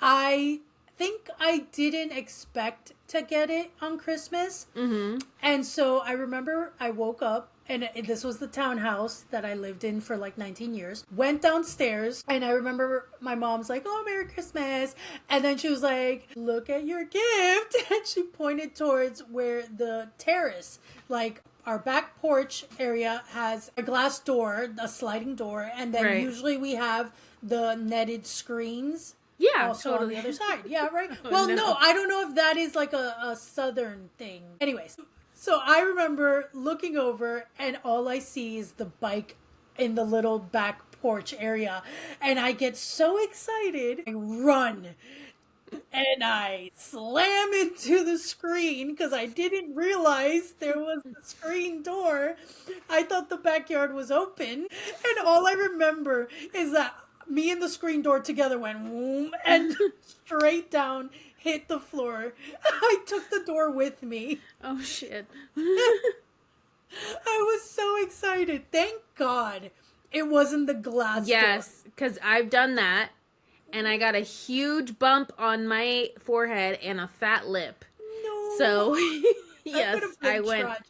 I think I didn't expect to get it on Christmas. And so I remember I woke up, and this was the townhouse that I lived in for like 19 years. Went downstairs, and I remember my mom's like, oh, Merry Christmas. And then she was like, look at your gift. And she pointed towards where the terrace, like our back porch area, has a glass door, a sliding door. And then usually we have the netted screens. Yeah, also totally. on the other side. Yeah, right? Well, no, I don't know if that is like a southern thing. Anyways. So I remember looking over, and all I see is the bike in the little back porch area. And I get so excited. I run. And I slam into the screen because I didn't realize there was a screen door. I thought the backyard was open. And all I remember is that me and the screen door together went whoom, and straight down, hit the floor. I took the door with me. Oh, shit. I was so excited. Thank God it wasn't the glass door. Yes, because I've done that, and I got a huge bump on my forehead and a fat lip. No. So, yes, I went... Tragic.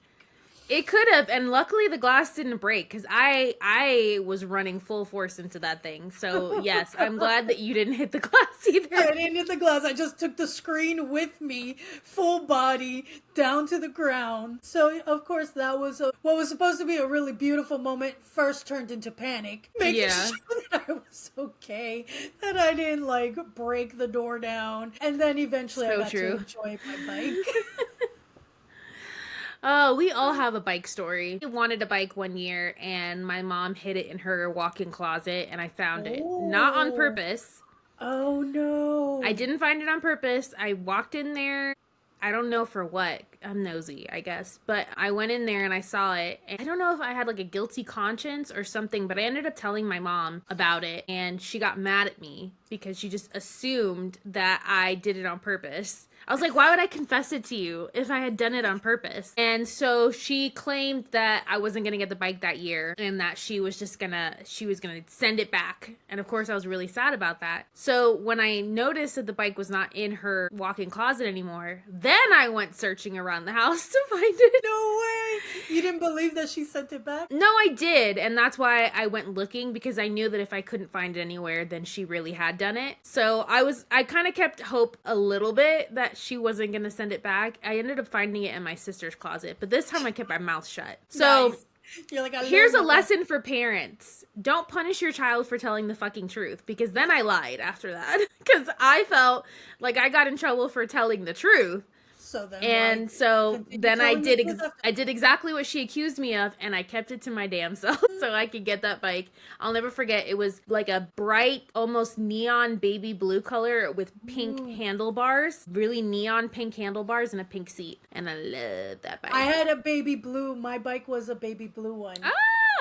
It could have, and luckily the glass didn't break, because I was running full force into that thing. So, yes, I'm glad that you didn't hit the glass either. I didn't hit the glass. I just took the screen with me, full body, down to the ground. So, of course, that was what was supposed to be a really beautiful moment first turned into panic. Making sure that I was okay, that I didn't, like, break the door down. And then eventually I got to enjoy my bike. Oh, we all have a bike story. I wanted a bike one year, and my mom hid it in her walk-in closet, and I found it. Not on purpose. Oh, no. I didn't find it on purpose. I walked in there. I don't know for what. I'm nosy, I guess. But I went in there and I saw it. And I don't know if I had like a guilty conscience or something, but I ended up telling my mom about it. And she got mad at me because she just assumed that I did it on purpose. I was like, why would I confess it to you if I had done it on purpose? And so she claimed that I wasn't going to get the bike that year, and that she was going to send it back. And of course I was really sad about that. So when I noticed that the bike was not in her walk-in closet anymore, then I went searching around the house to find it. No way. You didn't believe that she sent it back? No, I did. And that's why I went looking, because I knew that if I couldn't find it anywhere, then she really had done it. So I kind of kept hope a little bit that she wasn't going to send it back. I ended up finding it in my sister's closet, but this time I kept my mouth shut. So nice. You're like, here's a lesson for parents. Don't punish your child for telling the fucking truth, because then I lied after that, because I felt like I got in trouble for telling the truth. So then, and so then I after. did exactly what she accused me of, and I kept it to my damn self so I could get that bike. I'll never forget. It was like a bright, almost neon baby blue color with pink handlebars, really neon pink handlebars, and a pink seat. And I love that bike. I had a baby blue. My bike was a baby blue one.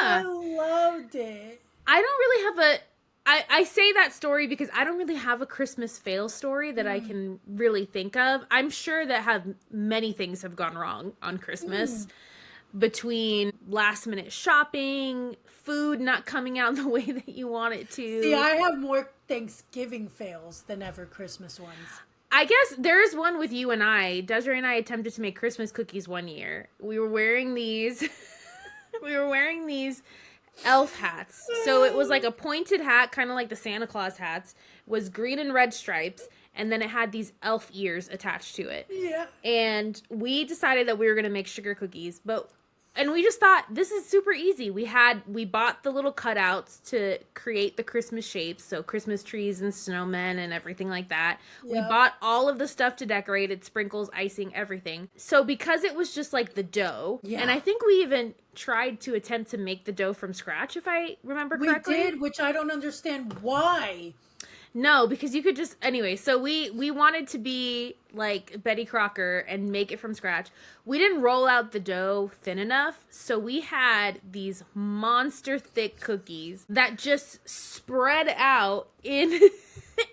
I loved it. I don't really have a. I say that story because I don't really have a Christmas fail story that I can really think of. I'm sure that many things have gone wrong on Christmas, between last minute shopping, food not coming out the way that you want it to. See, I have more Thanksgiving fails than ever Christmas ones. I guess there's one with you and I. Desiree and I attempted to make Christmas cookies one year. We were wearing these. We were wearing these elf hats. So it was like a pointed hat, kind of like the Santa Claus hats, was green and red stripes, and then it had these elf ears attached to it. Yeah. And we decided that we were going to make sugar cookies, and we just thought, this is super easy. We bought the little cutouts to create the Christmas shapes, so Christmas trees and snowmen and everything like that. Yep. We bought all of the stuff to decorate it, sprinkles, icing, everything. So because it was just like the dough, and I think we even tried to attempt to make the dough from scratch, if I remember correctly. We did, which I don't understand why. No, because you could just... Anyway, so we wanted to be like Betty Crocker and make it from scratch. We didn't roll out the dough thin enough, so we had these monster thick cookies that just spread out in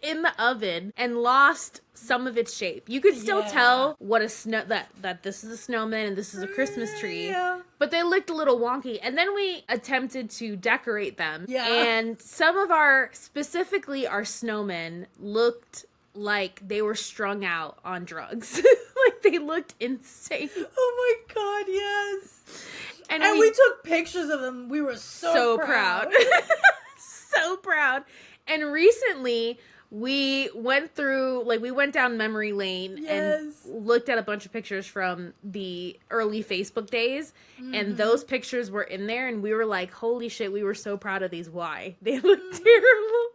the oven and lost some of its shape. You could still tell what that this is a snowman and this is a Christmas tree. Yeah. But they looked a little wonky. And then we attempted to decorate them. Yeah. And specifically our snowmen looked like they were strung out on drugs. Like they looked insane. Oh my God, yes. And we took pictures of them. We were so proud. So proud. And recently we went down memory lane and looked at a bunch of pictures from the early Facebook days, and those pictures were in there, and we were like, holy shit, we were so proud of these. Why? They look terrible.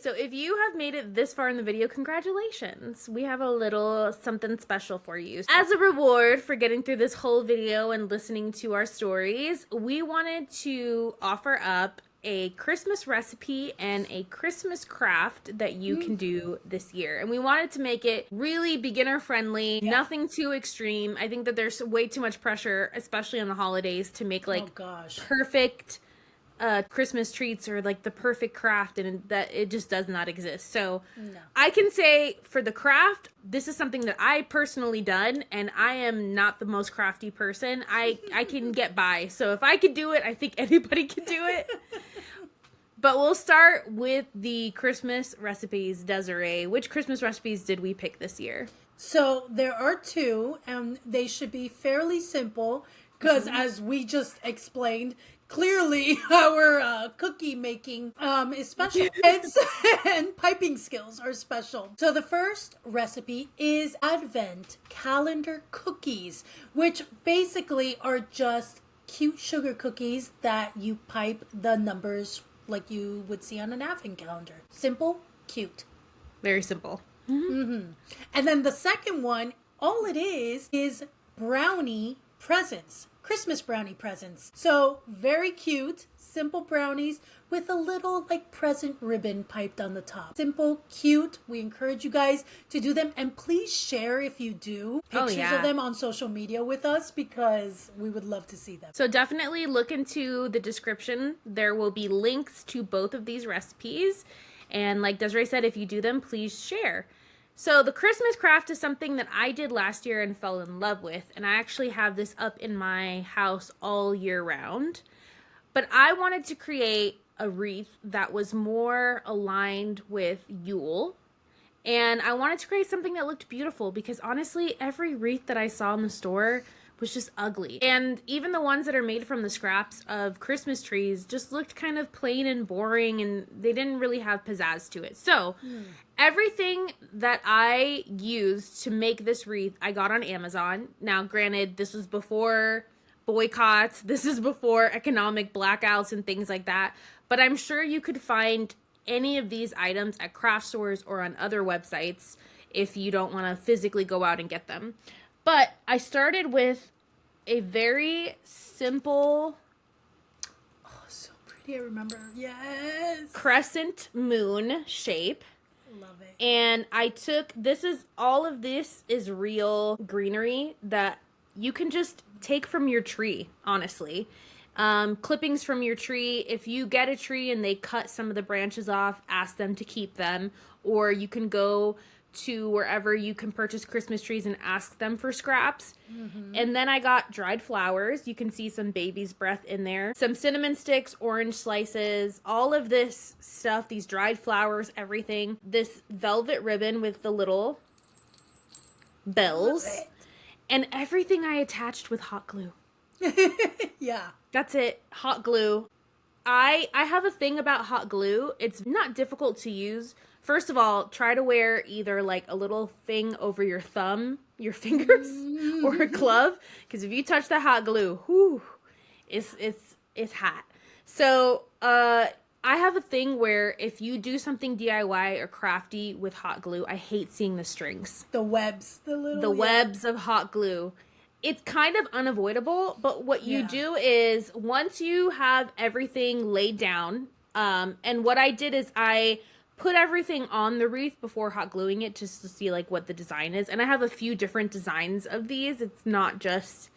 So if you have made it this far in the video, congratulations. We have a little something special for you. As a reward for getting through this whole video and listening to our stories, we wanted to offer up a Christmas recipe and a Christmas craft that you can do this year. And we wanted to make it really beginner friendly, nothing too extreme. I think that there's way too much pressure, especially on the holidays, to make perfect Christmas treats or like the perfect craft, and that it just does not exist. So I can say for the craft, this is something that I personally done, and I am not the most crafty person. I can get by. So if I could do it, I think anybody can do it. But we'll start with the Christmas recipes. Desiree, which Christmas recipes did we pick this year? So there are two, and they should be fairly simple because as we just explained, clearly our cookie making is special. And piping skills are special. So the first recipe is Advent calendar cookies, which basically are just cute sugar cookies that you pipe the numbers like you would see on an advent calendar. Simple, cute. Very simple. And then the second one, all it is brownie presents. Christmas brownie presents. So very cute, simple brownies with a little like present ribbon piped on the top. Simple, cute. We encourage you guys to do them, and please share if you do pictures of them on social media with us, because we would love to see them. So definitely look into the description. There will be links to both of these recipes. And like Desiree said, if you do them, please share. So the Christmas craft is something that I did last year and fell in love with. And I actually have this up in my house all year round. But I wanted to create a wreath that was more aligned with Yule. And I wanted to create something that looked beautiful, because honestly, every wreath that I saw in the store was just ugly. And even the ones that are made from the scraps of Christmas trees just looked kind of plain and boring, and they didn't really have pizzazz to it. So everything that I used to make this wreath, I got on Amazon. Now, granted, this was before boycotts. This is before economic blackouts and things like that. But I'm sure you could find any of these items at craft stores or on other websites if you don't want to physically go out and get them. But I started with a very simple... Oh, so pretty. I remember. Yes. Crescent moon shape. Love it. And I took... all of this is real greenery that you can just take from your tree, honestly. Clippings from your tree. If you get a tree and they cut some of the branches off, ask them to keep them. Or you can go to wherever you can purchase Christmas trees and ask them for scraps. Mm-hmm. And then I got dried flowers. You can see some baby's breath in there. Some cinnamon sticks, orange slices, all of this stuff, these dried flowers, everything. This velvet ribbon with the little bells. And everything I attached with hot glue. Yeah. That's it. Hot glue. I have a thing about hot glue. It's not difficult to use. First of all, try to wear either like a little thing over your thumb, your fingers, or a glove. Because if you touch the hot glue, whew, it's hot. So I have a thing where if you do something DIY or crafty with hot glue, I hate seeing the strings. The webs. The webs of hot glue. It's kind of unavoidable, but what you do is once you have everything laid down, and what I did is I put everything on the wreath before hot gluing it just to see like what the design is. And I have a few different designs of these. It's not just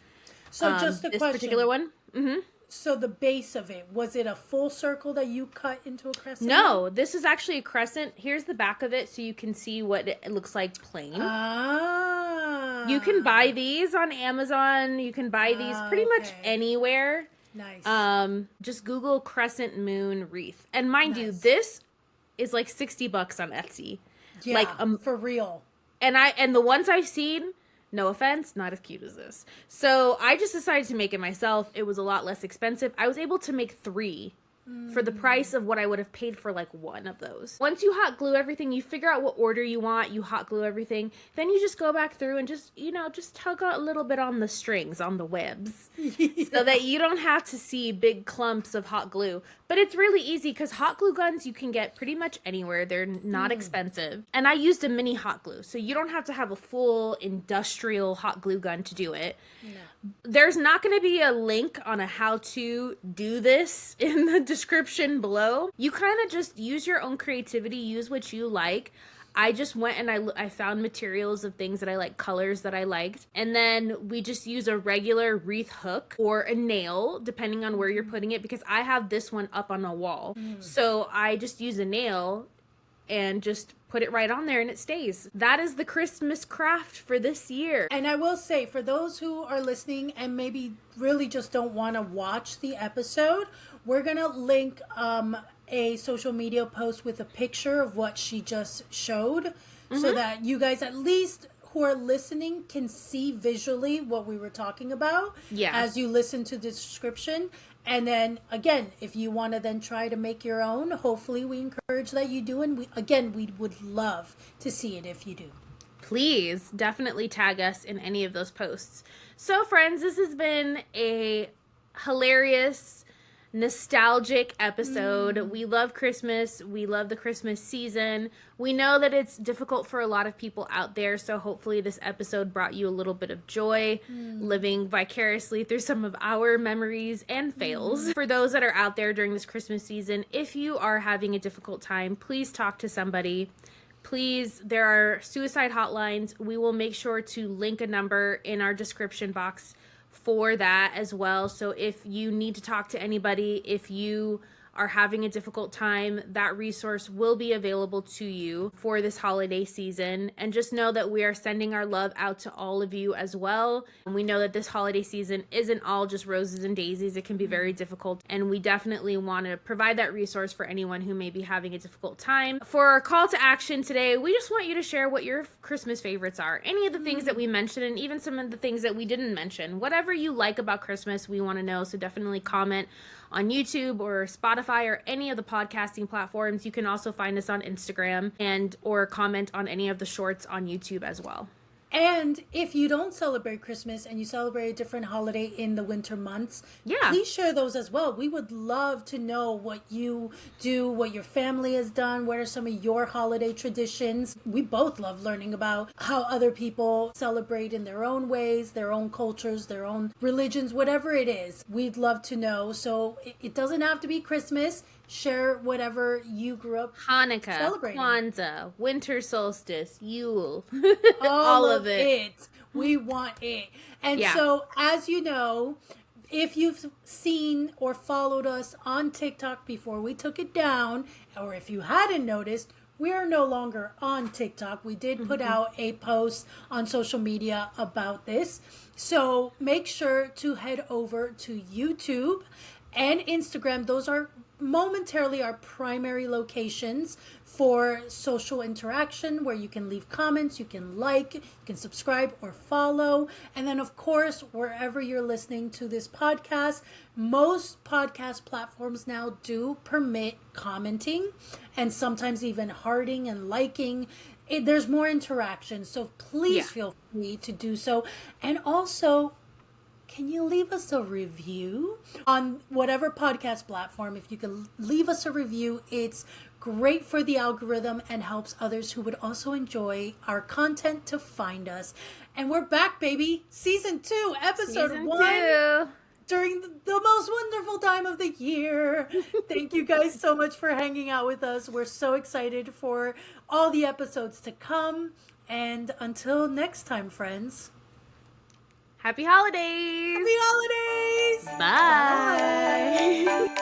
just a this question. Particular one. Mm-hmm. So the base of it, was it a full circle that you cut into a crescent? No, this is actually a crescent. Here's the back of it so you can see what it looks like plain. Ah. You can buy these on Amazon. You can buy these pretty much anywhere. Nice. Just Google crescent moon wreath. And mind you, this is like $60 on Etsy. Yeah, like for real. And the ones I've seen, no offense, not as cute as this. So I just decided to make it myself. It was a lot less expensive. I was able to make 3 for the price of what I would have paid for like one of those. Once you hot glue everything, you figure out what order you want, you hot glue everything, then you just go back through and just tug a little bit on the strings, on the webs, so that you don't have to see big clumps of hot glue. But it's really easy because hot glue guns you can get pretty much anywhere. They're not expensive. And I used a mini hot glue, so you don't have to have a full industrial hot glue gun to do it. No. There's not going to be a link on a how to do this in the description below. You kind of just use your own creativity, use what you like. I just went and I found materials of things that I like, colors that I liked. And then we just use a regular wreath hook or a nail, depending on where you're putting it, because I have this one up on a wall. So I just use a nail and just put it right on there and it stays. That is the Christmas craft for this year. And I will say, for those who are listening and maybe really just don't want to watch the episode, we're going to link a social media post with a picture of what she just showed, so that you guys, at least who are listening, can see visually what we were talking about as you listen to the description. And then again, if you want to then try to make your own, hopefully we encourage that you do, and we would love to see it if you do. Please definitely tag us in any of those posts. So friends, this has been a hilarious, nostalgic episode. We love Christmas. We love the Christmas season. We know that it's difficult for a lot of people out there, so hopefully this episode brought you a little bit of joy, living vicariously through some of our memories and fails. For those that are out there during this Christmas season, if you are having a difficult time, please talk to somebody. Please, there are suicide hotlines. We will make sure to link a number in our description box for that as well. So if you need to talk to anybody, if you are having a difficult time, that resource will be available to you for this holiday season. And just know that we are sending our love out to all of you as well. And we know that this holiday season isn't all just roses and daisies. It can be very difficult. And we definitely want to provide that resource for anyone who may be having a difficult time. For our call to action today, we just want you to share what your Christmas favorites are. Any of the things that we mentioned, and even some of the things that we didn't mention. Whatever you like about Christmas, we want to know. So definitely comment on YouTube or Spotify or any of the podcasting platforms. You can also find us on Instagram or comment on any of the shorts on YouTube as well. And if you don't celebrate Christmas and you celebrate a different holiday in the winter months, please share those as well. We would love to know what you do, what your family has done, what are some of your holiday traditions. We both love learning about how other people celebrate in their own ways, their own cultures, their own religions, whatever it is. We'd love to know. So it doesn't have to be Christmas. Share whatever you grew up Hanukkah, celebrating. Kwanzaa, winter solstice, Yule, all of it. We want it. And so, as you know, if you've seen or followed us on TikTok before we took it down, or if you hadn't noticed, we are no longer on TikTok. We did put out a post on social media about this. So make sure to head over to YouTube and Instagram. Those are momentarily our primary locations for social interaction, where you can leave comments, you can like, you can subscribe or follow. And then, of course, wherever you're listening to this podcast, most podcast platforms now do permit commenting and sometimes even hearting and liking. There's more interaction, so please feel free to do so. And also, can you leave us a review on whatever podcast platform? If you can leave us a review, it's great for the algorithm and helps others who would also enjoy our content to find us. And we're back, baby. Season 2, episode 1. During the most wonderful time of the year. Thank you guys so much for hanging out with us. We're so excited for all the episodes to come. And until next time, friends. Happy holidays! Happy holidays! Bye! Bye.